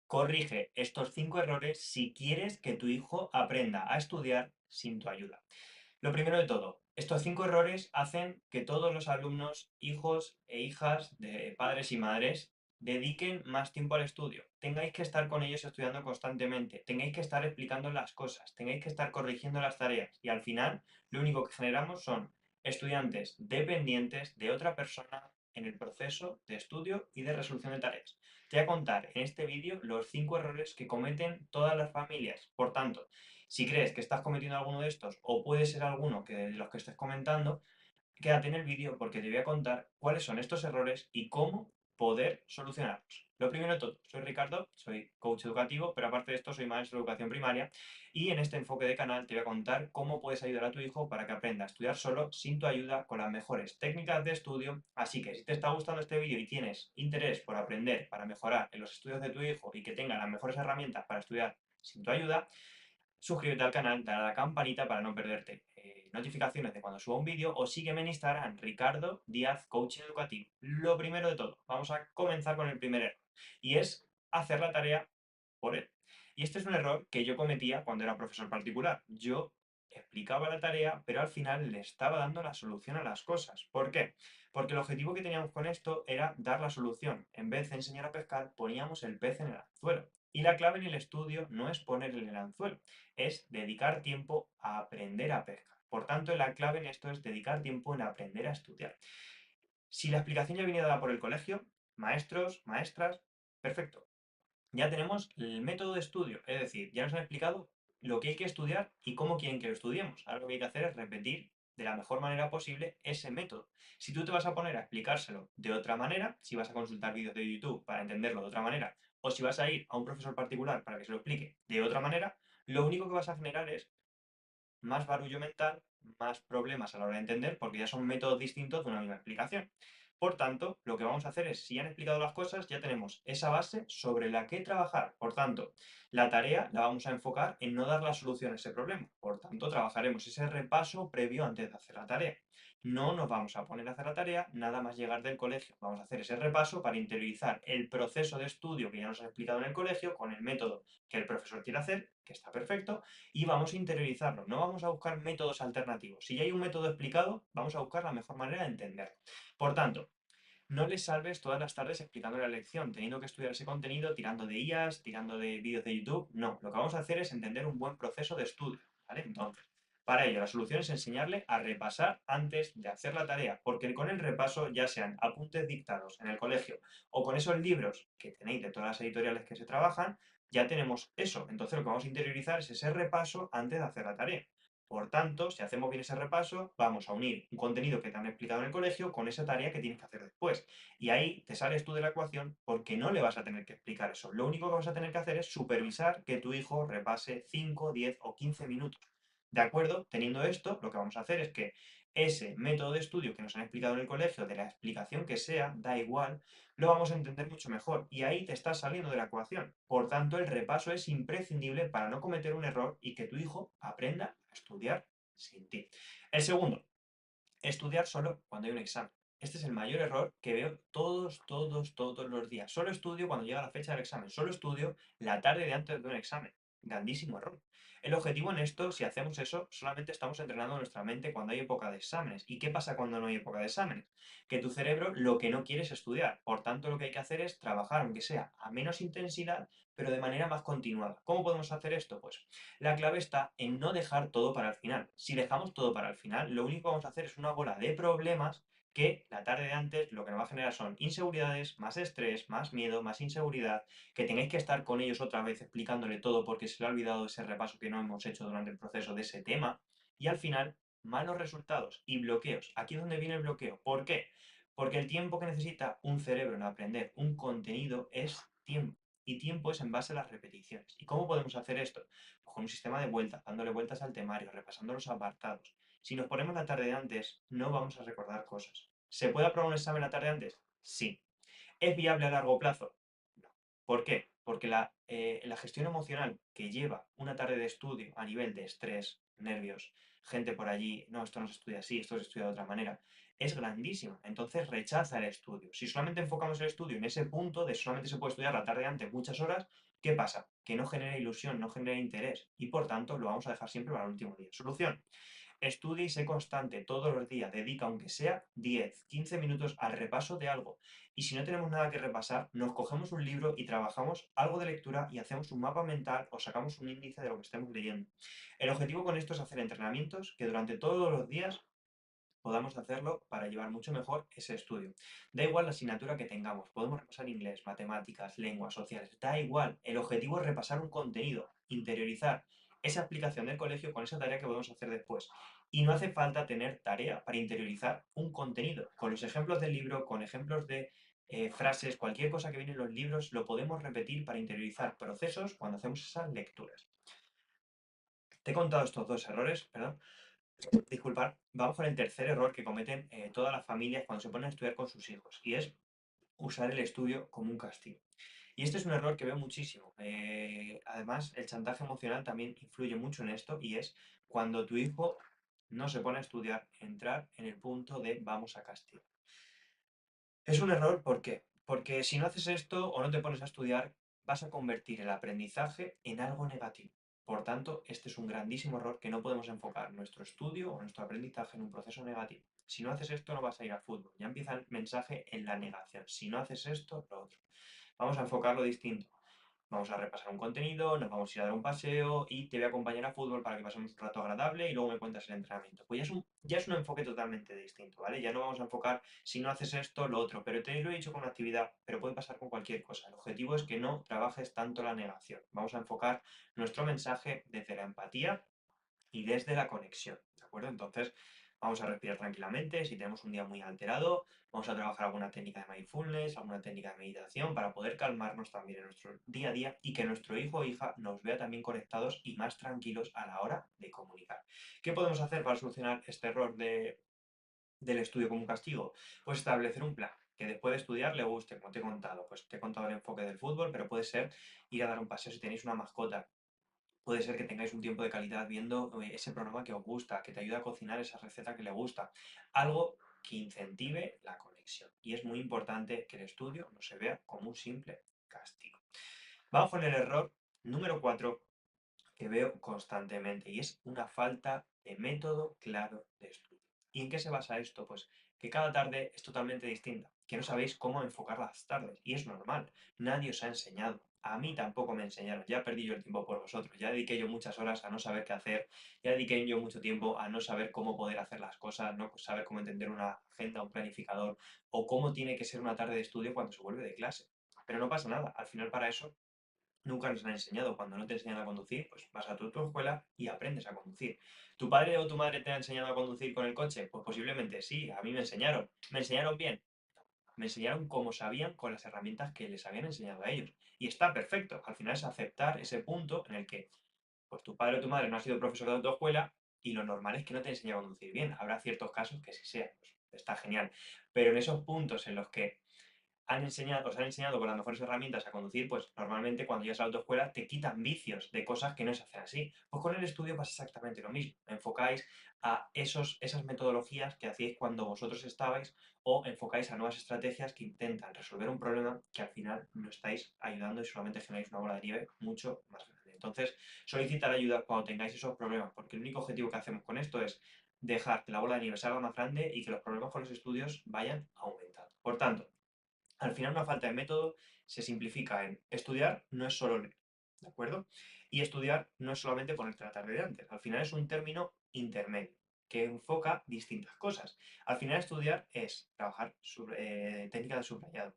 Corrige estos 5 errores si quieres que tu hijo aprenda a estudiar sin tu ayuda. Lo primero de todo, estos 5 errores hacen que todos los alumnos, hijos e hijas de padres y madres, dediquen más tiempo al estudio. Tengáis que estar con ellos estudiando constantemente, tengáis que estar explicando las cosas, tengáis que estar corrigiendo las tareas y al final lo único que generamos son estudiantes dependientes de otra persona en el proceso de estudio y de resolución de tareas. Te voy a contar en este vídeo los 5 errores que cometen todas las familias. Por tanto, si crees que estás cometiendo alguno de estos o puede ser alguno de los que estés comentando, quédate en el vídeo porque te voy a contar cuáles son estos errores y cómo poder solucionarlos. Lo primero de todo, soy Ricardo, soy coach educativo, pero aparte de esto soy maestro de educación primaria y en este enfoque de canal te voy a contar cómo puedes ayudar a tu hijo para que aprenda a estudiar solo sin tu ayuda con las mejores técnicas de estudio. Así que si te está gustando este vídeo y tienes interés por aprender para mejorar en los estudios de tu hijo y que tenga las mejores herramientas para estudiar sin tu ayuda, suscríbete al canal, dale a la campanita para no perderte notificaciones de cuando suba un vídeo o sígueme en Instagram, Ricardo Díaz Coaching Educativo. Lo primero de todo, vamos a comenzar con el primer error y es hacer la tarea por él. Y este es un error que yo cometía cuando era profesor particular. Yo explicaba la tarea, pero al final le estaba dando la solución a las cosas. ¿Por qué? Porque el objetivo que teníamos con esto era dar la solución. En vez de enseñar a pescar, poníamos el pez en el anzuelo. Y la clave en el estudio no es ponerle en el anzuelo, es dedicar tiempo a aprender a pescar. Por tanto, la clave en esto es dedicar tiempo en aprender a estudiar. Si la explicación ya viene dada por el colegio, maestros, maestras, perfecto. Ya tenemos el método de estudio, es decir, ya nos han explicado lo que hay que estudiar y cómo quieren que lo estudiemos. Ahora lo que hay que hacer es repetir de la mejor manera posible ese método. Si tú te vas a poner a explicárselo de otra manera, si vas a consultar vídeos de YouTube para entenderlo de otra manera, o si vas a ir a un profesor particular para que se lo explique de otra manera, lo único que vas a generar es más barullo mental, más problemas a la hora de entender, porque ya son métodos distintos de una misma explicación. Por tanto, lo que vamos a hacer es, si han explicado las cosas, ya tenemos esa base sobre la que trabajar. Por tanto, la tarea la vamos a enfocar en no dar la solución a ese problema. Por tanto, trabajaremos ese repaso previo antes de hacer la tarea. No nos vamos a poner a hacer la tarea nada más llegar del colegio. Vamos a hacer ese repaso para interiorizar el proceso de estudio que ya nos han explicado en el colegio con el método que el profesor quiere hacer, que está perfecto, y vamos a interiorizarlo. No vamos a buscar métodos alternativos. Si ya hay un método explicado, vamos a buscar la mejor manera de entenderlo. Por tanto, no les salves todas las tardes explicando la lección, teniendo que estudiar ese contenido, tirando de IAs, tirando de vídeos de YouTube. No, lo que vamos a hacer es entender un buen proceso de estudio, ¿vale? Entonces, para ello, la solución es enseñarle a repasar antes de hacer la tarea, porque con el repaso, ya sean apuntes dictados en el colegio o con esos libros que tenéis de todas las editoriales que se trabajan, ya tenemos eso. Entonces, lo que vamos a interiorizar es ese repaso antes de hacer la tarea. Por tanto, si hacemos bien ese repaso, vamos a unir un contenido que te han explicado en el colegio con esa tarea que tienes que hacer después. Y ahí te sales tú de la ecuación porque no le vas a tener que explicar eso. Lo único que vas a tener que hacer es supervisar que tu hijo repase 5, 10 o 15 minutos. ¿De acuerdo? Teniendo esto, lo que vamos a hacer es que ese método de estudio que nos han explicado en el colegio, de la explicación que sea, da igual, lo vamos a entender mucho mejor. Y ahí te estás saliendo de la ecuación. Por tanto, el repaso es imprescindible para no cometer un error y que tu hijo aprenda a estudiar sin ti. El segundo, estudiar solo cuando hay un examen. Este es el mayor error que veo todos los días. Solo estudio cuando llega la fecha del examen. Solo estudio la tarde de antes de un examen. Grandísimo error. El objetivo en esto, si hacemos eso, solamente estamos entrenando nuestra mente cuando hay época de exámenes. ¿Y qué pasa cuando no hay época de exámenes? Que tu cerebro lo que no quiere es estudiar. Por tanto, lo que hay que hacer es trabajar, aunque sea a menos intensidad, pero de manera más continuada. ¿Cómo podemos hacer esto? Pues la clave está en no dejar todo para el final. Si dejamos todo para el final, lo único que vamos a hacer es una bola de problemas que la tarde de antes lo que nos va a generar son inseguridades, más estrés, más miedo, más inseguridad, que tengáis que estar con ellos otra vez explicándole todo porque se le ha olvidado ese repaso que no hemos hecho durante el proceso de ese tema, y al final, malos resultados y bloqueos. Aquí es donde viene el bloqueo. ¿Por qué? Porque el tiempo que necesita un cerebro en aprender un contenido es tiempo. Y tiempo es en base a las repeticiones. ¿Y cómo podemos hacer esto? Pues con un sistema de vueltas, dándole vueltas al temario, repasando los apartados. Si nos ponemos la tarde de antes, no vamos a recordar cosas. ¿Se puede aprobar un examen la tarde antes? Sí. ¿Es viable a largo plazo? No. ¿Por qué? Porque la gestión emocional que lleva una tarde de estudio a nivel de estrés, nervios, gente por allí, no, esto no se estudia así, esto se estudia de otra manera, es grandísima. Entonces rechaza el estudio. Si solamente enfocamos el estudio en ese punto de solamente se puede estudiar la tarde antes muchas horas, ¿qué pasa? Que no genera ilusión, no genera interés y por tanto lo vamos a dejar siempre para el último día. Solución. Estudia y sé constante todos los días. Dedica, aunque sea 10, 15 minutos al repaso de algo. Y si no tenemos nada que repasar, nos cogemos un libro y trabajamos algo de lectura y hacemos un mapa mental o sacamos un índice de lo que estemos leyendo. El objetivo con esto es hacer entrenamientos que durante todos los días podamos hacerlo para llevar mucho mejor ese estudio. Da igual la asignatura que tengamos, podemos repasar inglés, matemáticas, lenguas, sociales, da igual. El objetivo es repasar un contenido, interiorizar esa explicación del colegio con esa tarea que podemos hacer después. Y no hace falta tener tarea para interiorizar un contenido. Con los ejemplos del libro, con ejemplos de frases, cualquier cosa que viene en los libros, lo podemos repetir para interiorizar procesos cuando hacemos esas lecturas. Te he contado estos dos errores, perdón. Disculpad, vamos con el tercer error que cometen todas las familias cuando se ponen a estudiar con sus hijos, y es usar el estudio como un castigo. Y este es un error que veo muchísimo. Además, el chantaje emocional también influye mucho en esto, y es cuando tu hijo no se pone a estudiar, entrar en el punto de vamos a castigar. Es un error, ¿por qué? Porque si no haces esto o no te pones a estudiar, vas a convertir el aprendizaje en algo negativo. Por tanto, este es un grandísimo error que no podemos enfocar nuestro estudio o nuestro aprendizaje en un proceso negativo. Si no haces esto, no vas a ir al fútbol. Ya empieza el mensaje en la negación. Si no haces esto, lo otro. Vamos a enfocarlo distinto. Vamos a repasar un contenido, nos vamos a ir a dar un paseo y te voy a acompañar a fútbol para que pasemos un rato agradable y luego me cuentas el entrenamiento. Pues ya es un enfoque totalmente distinto, ¿vale? Ya no vamos a enfocar si no haces esto, lo otro, pero te lo he dicho con una actividad, pero puede pasar con cualquier cosa. El objetivo es que no trabajes tanto la negación. Vamos a enfocar nuestro mensaje desde la empatía y desde la conexión, ¿de acuerdo? Entonces, vamos a respirar tranquilamente. Si tenemos un día muy alterado, vamos a trabajar alguna técnica de mindfulness, alguna técnica de meditación para poder calmarnos también en nuestro día a día y que nuestro hijo o hija nos vea también conectados y más tranquilos a la hora de comunicar. ¿Qué podemos hacer para solucionar este error del estudio como un castigo? Pues establecer un plan. Que después de estudiar le guste, como te he contado. Pues te he contado el enfoque del fútbol, pero puede ser ir a dar un paseo si tenéis una mascota. Puede ser que tengáis un tiempo de calidad viendo ese programa que os gusta, que te ayuda a cocinar esa receta que le gusta. Algo que incentive la conexión. Y es muy importante que el estudio no se vea como un simple castigo. Vamos con el error número 4 que veo constantemente y es una falta de método claro de estudio. ¿Y en qué se basa esto? Pues que cada tarde es totalmente distinta, que no sabéis cómo enfocar las tardes y es normal, nadie os ha enseñado. A mí tampoco me enseñaron, ya perdí yo el tiempo por vosotros, ya dediqué yo muchas horas a no saber qué hacer, ya dediqué yo mucho tiempo a no saber cómo poder hacer las cosas, no saber cómo entender una agenda, un planificador o cómo tiene que ser una tarde de estudio cuando se vuelve de clase. Pero no pasa nada, al final para eso nunca nos han enseñado. Cuando no te enseñan a conducir, pues vas a tu escuela y aprendes a conducir. ¿Tu padre o tu madre te ha enseñado a conducir con el coche? Pues posiblemente sí, a mí me enseñaron. ¿Me enseñaron bien? Me enseñaron como sabían con las herramientas que les habían enseñado a ellos. Y está perfecto. Al final es aceptar ese punto en el que pues tu padre o tu madre no ha sido profesor de autoescuela y lo normal es que no te enseñe a conducir bien. Habrá ciertos casos que sí sean, pues está genial. Pero en esos puntos en los que os han enseñado con las mejores herramientas a conducir, pues normalmente cuando llegas a la autoescuela te quitan vicios de cosas que no se hacen así. Pues con el estudio pasa exactamente lo mismo. Enfocáis a esas metodologías que hacíais cuando vosotros estabais o enfocáis a nuevas estrategias que intentan resolver un problema que al final no estáis ayudando y solamente generáis una bola de nieve mucho más grande. Entonces, solicitar ayuda cuando tengáis esos problemas, porque el único objetivo que hacemos con esto es dejar que la bola de nieve se haga más grande y que los problemas con los estudios vayan aumentando. Por tanto, al final, una falta de método se simplifica en estudiar no es solo leer, ¿de acuerdo? Y estudiar no es solamente ponerte la tarde de antes. Al final es un término intermedio que enfoca distintas cosas. Al final, estudiar es trabajar técnicas de subrayado,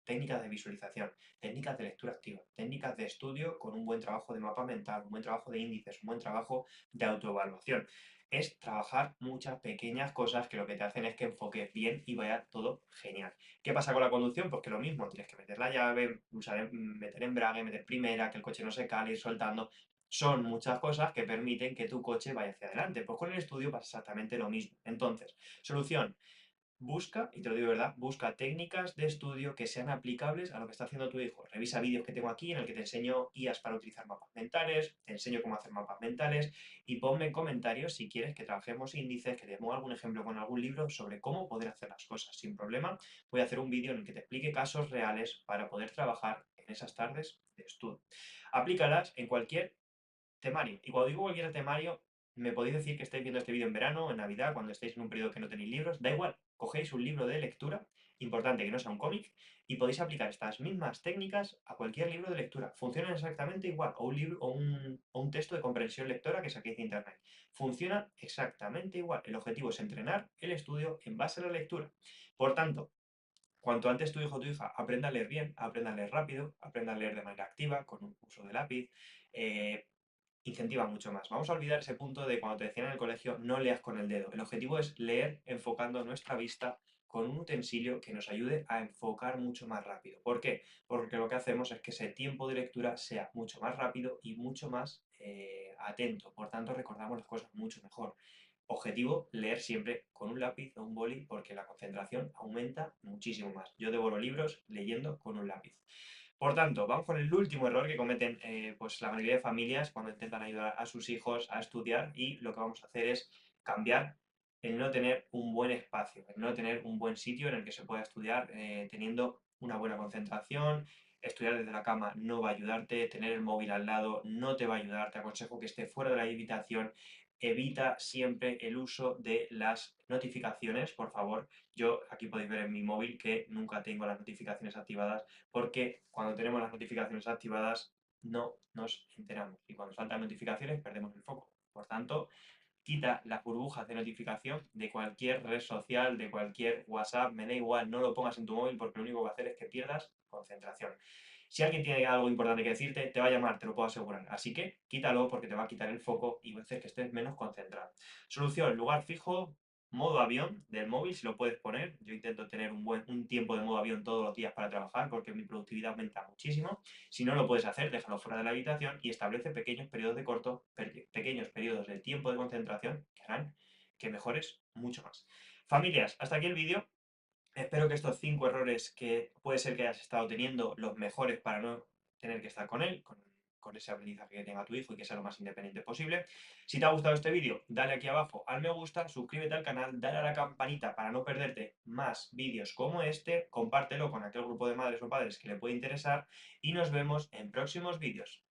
técnicas de visualización, técnicas de lectura activa, técnicas de estudio con un buen trabajo de mapa mental, un buen trabajo de índices, un buen trabajo de autoevaluación. Es trabajar muchas pequeñas cosas que lo que te hacen es que enfoques bien y vaya todo genial. ¿Qué pasa con la conducción? Pues que lo mismo, tienes que meter la llave, meter embrague, meter primera, que el coche no se cale, ir soltando. Son muchas cosas que permiten que tu coche vaya hacia adelante. Pues con el estudio pasa exactamente lo mismo. Entonces, solución, busca, y te lo digo de verdad, busca técnicas de estudio que sean aplicables a lo que está haciendo tu hijo. Revisa vídeos que tengo aquí en el que te enseño IAs para utilizar mapas mentales, te enseño cómo hacer mapas mentales y ponme en comentarios si quieres que trabajemos índices, que te ponga algún ejemplo con algún libro sobre cómo poder hacer las cosas sin problema. Voy a hacer un vídeo en el que te explique casos reales para poder trabajar en esas tardes de estudio. Aplícalas en cualquier temario. Y cuando digo cualquier temario, me podéis decir que estáis viendo este vídeo en verano, en Navidad, cuando estéis en un periodo que no tenéis libros. Da igual, cogéis un libro de lectura, importante que no sea un cómic, y podéis aplicar estas mismas técnicas a cualquier libro de lectura. Funcionan exactamente igual, o un libro o un texto de comprensión lectora que saquéis de internet. Funciona exactamente igual. El objetivo es entrenar el estudio en base a la lectura. Por tanto, cuanto antes tu hijo o tu hija aprenda a leer bien, aprenda a leer rápido, aprenda a leer de manera activa, con un uso de lápiz, eh, incentiva mucho más. Vamos a olvidar ese punto de cuando te decían en el colegio, no leas con el dedo. El objetivo es leer enfocando nuestra vista con un utensilio que nos ayude a enfocar mucho más rápido. ¿Por qué? Porque lo que hacemos es que ese tiempo de lectura sea mucho más rápido y mucho más atento. Por tanto, recordamos las cosas mucho mejor. Objetivo, leer siempre con un lápiz o un boli porque la concentración aumenta muchísimo más. Yo devoro libros leyendo con un lápiz. Por tanto, vamos con el último error que cometen pues la mayoría de familias cuando intentan ayudar a sus hijos a estudiar y lo que vamos a hacer es cambiar el no tener un buen espacio, el no tener un buen sitio en el que se pueda estudiar teniendo una buena concentración. Estudiar desde la cama no va a ayudarte, tener el móvil al lado no te va a ayudar, te aconsejo que esté fuera de la habitación. Evita siempre el uso de las notificaciones, por favor. Yo aquí podéis ver en mi móvil que nunca tengo las notificaciones activadas porque cuando tenemos las notificaciones activadas no nos enteramos y cuando saltan notificaciones perdemos el foco. Por tanto, quita las burbujas de notificación de cualquier red social, de cualquier WhatsApp, me da igual, no lo pongas en tu móvil porque lo único que va a hacer es que pierdas concentración. Si alguien tiene algo importante que decirte, te va a llamar, te lo puedo asegurar. Así que quítalo porque te va a quitar el foco y va a hacer que estés menos concentrado. Solución, lugar fijo, modo avión del móvil, si lo puedes poner. Yo intento tener un tiempo de modo avión todos los días para trabajar porque mi productividad aumenta muchísimo. Si no lo puedes hacer, déjalo fuera de la habitación y establece pequeños periodos de pequeños periodos de tiempo de concentración que harán que mejores mucho más. Familias, hasta aquí el vídeo. Espero que estos 5 errores que puede ser que hayas estado teniendo, los mejores para no tener que estar con él, con ese aprendizaje que tenga tu hijo y que sea lo más independiente posible. Si te ha gustado este vídeo, dale aquí abajo al me gusta, suscríbete al canal, dale a la campanita para no perderte más vídeos como este, compártelo con aquel grupo de madres o padres que le puede interesar y nos vemos en próximos vídeos.